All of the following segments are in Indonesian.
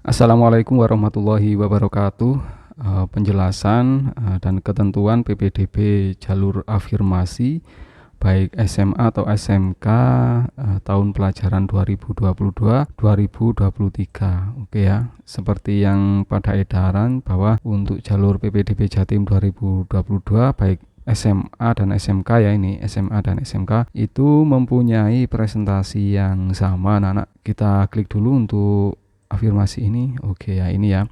Assalamualaikum warahmatullahi wabarakatuh. Penjelasan dan ketentuan PPDB jalur afirmasi baik SMA atau SMK tahun pelajaran 2022-2023. Oke ya, seperti yang pada edaran bahwa untuk jalur PPDB Jatim 2022 baik SMA dan SMK ya, ini SMA dan SMK itu mempunyai presentasi yang sama. Anak-anak, kita klik dulu untuk afirmasi ini. Oke ya, ini ya.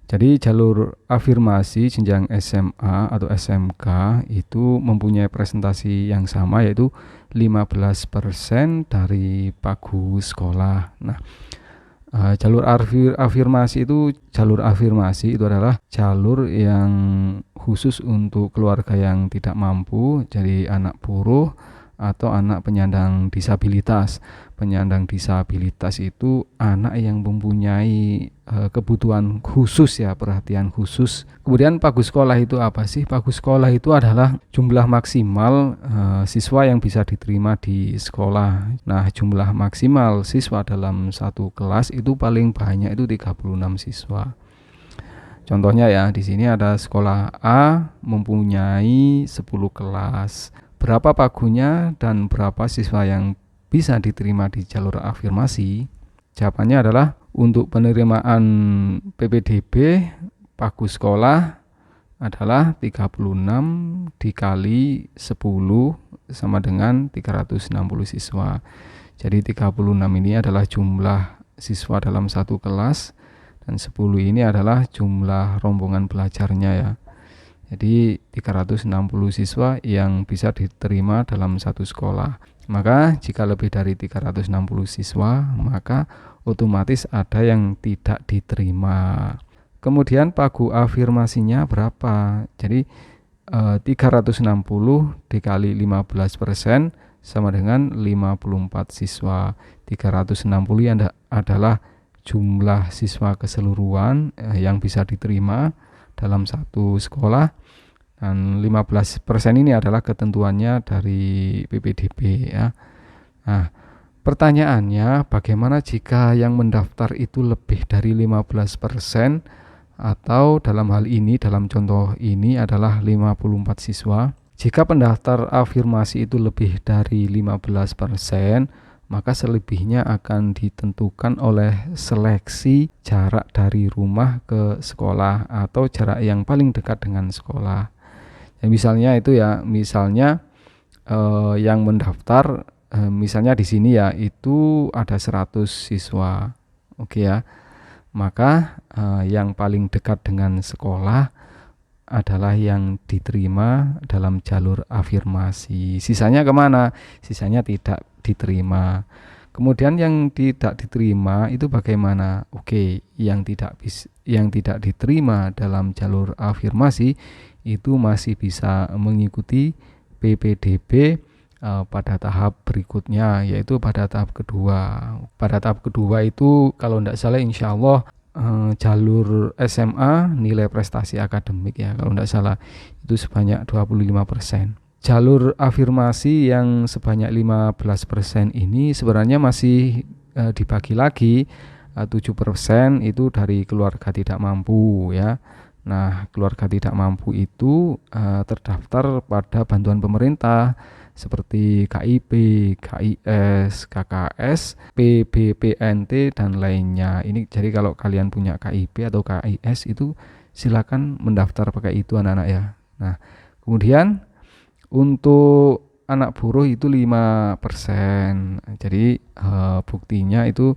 Jadi jalur afirmasi jenjang SMA atau SMK itu mempunyai presentasi yang sama, yaitu 15% dari pagu sekolah. Nah, jalur afirmasi itu adalah jalur yang khusus untuk keluarga yang tidak mampu, jadi anak buruh atau anak penyandang disabilitas. Penyandang disabilitas itu anak yang mempunyai kebutuhan khusus ya, perhatian khusus. Kemudian pagu sekolah itu apa sih? Pagu sekolah itu adalah jumlah maksimal siswa yang bisa diterima di sekolah. Nah, jumlah maksimal siswa dalam satu kelas itu paling banyak itu 36 siswa. Contohnya ya, di sini ada sekolah A mempunyai 10 kelas. Berapa pagunya dan berapa siswa yang bisa diterima di jalur afirmasi? Jawabannya adalah untuk penerimaan PPDB pagu sekolah adalah 36 dikali 10 sama dengan 360 siswa. Jadi 36 ini adalah jumlah siswa dalam satu kelas dan 10 ini adalah jumlah rombongan belajarnya ya. Jadi 360 siswa yang bisa diterima dalam satu sekolah. Maka jika lebih dari 360 siswa, maka otomatis ada yang tidak diterima. Kemudian pagu afirmasinya berapa? Jadi 360 dikali 15% sama dengan 54 siswa. 360 adalah jumlah siswa keseluruhan yang bisa diterima dalam satu sekolah, dan 15% ini adalah ketentuannya dari PPDB ya. Nah, pertanyaannya bagaimana jika yang mendaftar itu lebih dari 15% atau dalam hal ini, dalam contoh ini adalah 54 siswa. Jika pendaftar afirmasi itu lebih dari 15%, maka selebihnya akan ditentukan oleh seleksi jarak dari rumah ke sekolah atau jarak yang paling dekat dengan sekolah. Ya, misalnya itu ya, yang mendaftar misalnya di sini ya itu ada 100 siswa. Oke ya. Maka yang paling dekat dengan sekolah adalah yang diterima dalam jalur afirmasi. Sisanya kemana? Sisanya tidak diterima. Kemudian yang tidak diterima itu bagaimana? Oke, yang tidak diterima dalam jalur afirmasi itu masih bisa mengikuti PPDB pada tahap berikutnya, yaitu pada tahap kedua. Pada tahap kedua itu kalau tidak salah insya Allah jalur SMA nilai prestasi akademik ya, kalau tidak salah itu sebanyak 25%. Jalur afirmasi yang sebanyak 15% ini sebenarnya masih dibagi lagi. 7% itu dari keluarga tidak mampu ya. Nah, keluarga tidak mampu itu terdaftar pada bantuan pemerintah seperti KIP, KIS, KKS, PBPNT dan lainnya. Ini jadi kalau kalian punya KIP atau KIS itu silakan mendaftar pakai itu anak-anak ya. Nah, kemudian untuk anak buruh itu 5%. Jadi buktinya itu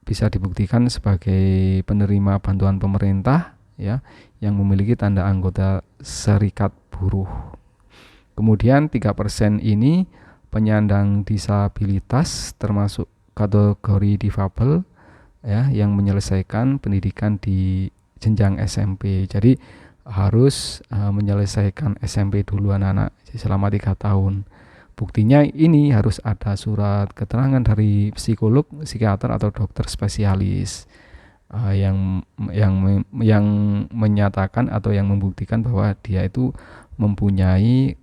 bisa dibuktikan sebagai penerima bantuan pemerintah ya, yang memiliki tanda anggota serikat buruh. Kemudian 3% ini penyandang disabilitas termasuk kategori difabel ya, yang menyelesaikan pendidikan di jenjang SMP. Jadi harus menyelesaikan SMP dulu anak-anak selama 3 tahun. Buktinya ini harus ada surat keterangan dari psikolog, psikiater atau dokter spesialis yang menyatakan atau yang membuktikan bahwa dia itu mempunyai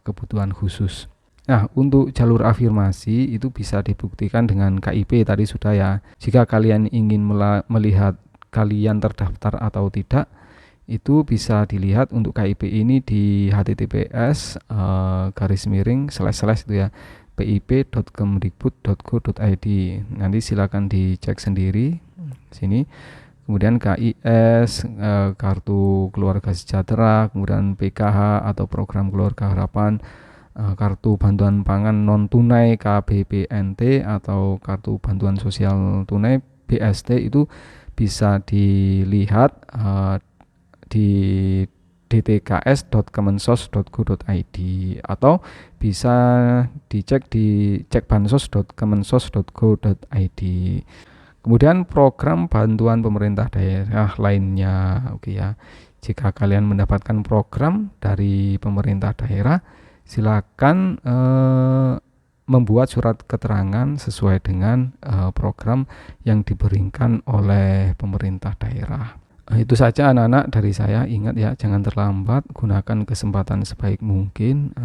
kebutuhan khusus. Nah, untuk jalur afirmasi itu bisa dibuktikan dengan KIP tadi sudah ya. Jika kalian ingin melihat kalian terdaftar atau tidak, itu bisa dilihat untuk KIP ini di https // itu ya, pip.kemdikbud.go.id. Nanti silakan dicek sendiri sini. Kemudian KIS, kartu keluarga sejahtera, kemudian PKH atau program keluarga harapan, kartu bantuan pangan non tunai KBPNT atau kartu bantuan sosial tunai BST, itu bisa dilihat di dtks.kemensos.go.id atau bisa dicek di cekbansos.kemensos.go.id. Kemudian program bantuan pemerintah daerah lainnya, oke ya. Jika kalian mendapatkan program dari pemerintah daerah, silakan membuat surat keterangan sesuai dengan program yang diberikan oleh pemerintah daerah. Itu saja anak-anak dari saya. Ingat ya, jangan terlambat, gunakan kesempatan sebaik mungkin.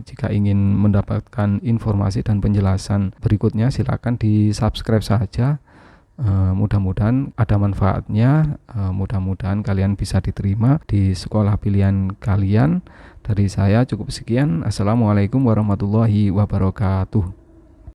Jika ingin mendapatkan informasi dan penjelasan berikutnya, silakan di subscribe saja. Mudah-mudahan ada manfaatnya, mudah-mudahan kalian bisa diterima di sekolah pilihan kalian. Dari saya cukup sekian. Assalamualaikum warahmatullahi wabarakatuh.